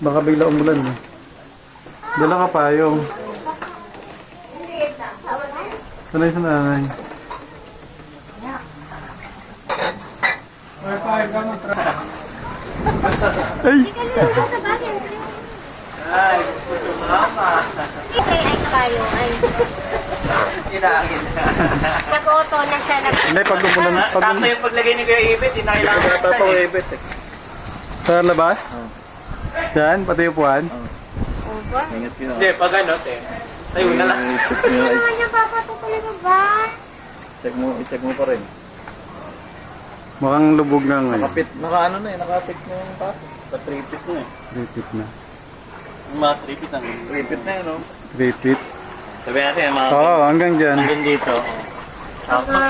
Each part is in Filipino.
Baka bigla umulan eh. Dala ka payong. Sanay sa nanay. Ay! Ay, puto mama. Ay, kabayo. Ay. Kinangin na. Nag-auto na siya. Hindi, pag umulan. Sakto yung paglagay ni Kuya Ibet, hindi na kailangan Bata pa ko ibit eh. Sa labas? Yan, pati upuan. Opo. Hindi, pag ano, te. Tayo na lang. Hindi naman niya papato talaga ba? I-check mo pa rin. Mukhang lubog nga ngayon. Naka-ano na eh, nakapit na yung paso. Sa 3 feet na eh. Repeat na. Yung mga 3 feet ang... 3 feet na yun, no? Repeat. Sabi natin yung mga... Oo, hanggang dyan. Hanggang dito.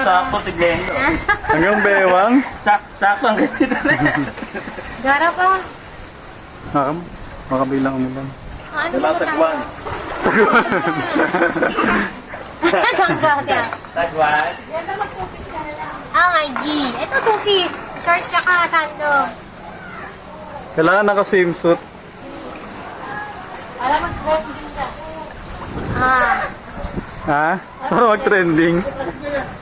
Sakto si Glendo. Hanggang bewang. Sakto hanggang dito na yan. Gara pa. Makabilang umulan. Ano Diba, ba sagwan? Hanggang kaya. Tagwan. Ang IG. Ito 2-piece. Short ka ka, Sando. Kailangan naka-swimsuit. Alam mo, trending ka. Ah. Ha? Para mag-trending.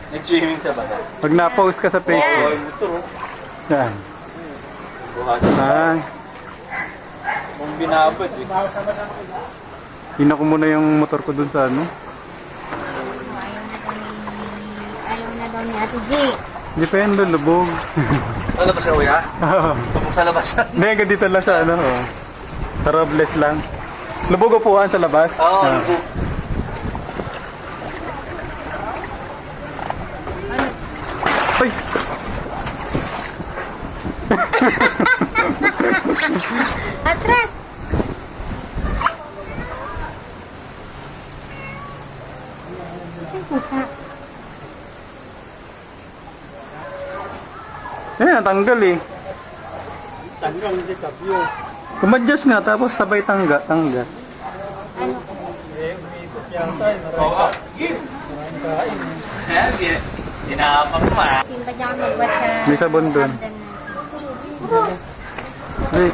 Nag-swimming sa baga. Pag na-post ka sa Facebook. Oy, motor. Yan. Buhat. Ah, Kung binabad eh. hina ko muna yung motor ko dun sa ano. Ayaw na daw ni Ate G. Hindi pa yan lulubog. Sa labas ka, kuya? Oo. Tupok sa labas. Hindi, hanggang dito lang sa ano. Oh. Sa Robles lang. Lubog upuan sa labas. Oo, Ah. lubog. Ay! Atras! Ay, pusa. Eh, natanggal eh. Tanggal, hindi kabyo. Kumadjust nga, tapos sabay tangga. Ano? Oo. Tinapang mo ah. Timba niya ako magwas sa... May sabon dun. Ay,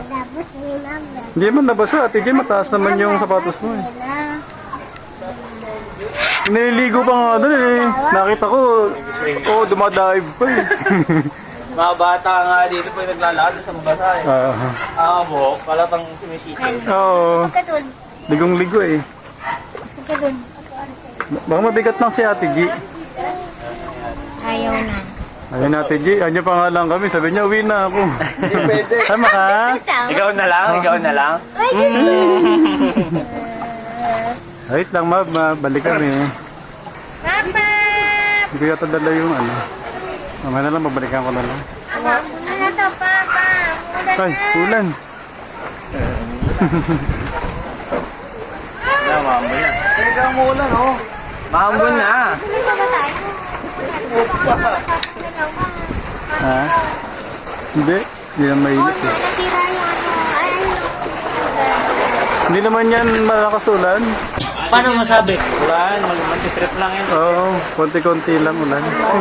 Labot ni Mama. hindi man nabasa. Ate Jay, mataas naman yung sapatos mo eh. Nililigo pa nga doon eh. Nakita ko, dumadive pa eh. Mga bata nga dito pag naglalakad sa mabasa eh. Abo, palatang sumisisi. Oo. Huwag ka dun. Ligong-ligo eh. Huwag ka dun. Baka mabigat lang si Ate G. Ayaw na. Ayun Ate G, ano pa nga lang kami. Sabi niya, uwi na ako. Hindi pwede. Tama ka? Ikaw na lang, ikaw na lang. Ay, Diyos ko. Wait lang, balik kami. Papa! Hindi ko yata dala yung ano. Mamaya na lang, babalikan ko na lang. Anak ko na to, Papa. Ulan Ay, na. ulan. Mambo na. Teka mo ulan, oh. Mambo na. Tuloy ba ba tayo? Ha? Hindi. Hindi na Oh, mainit eh. nasira yung ano. Ay, Hindi naman yan malakas ulan. Paano masabi? Ulan, mag-trip lang yun. Oo, konti-konti lang ulan. Ay,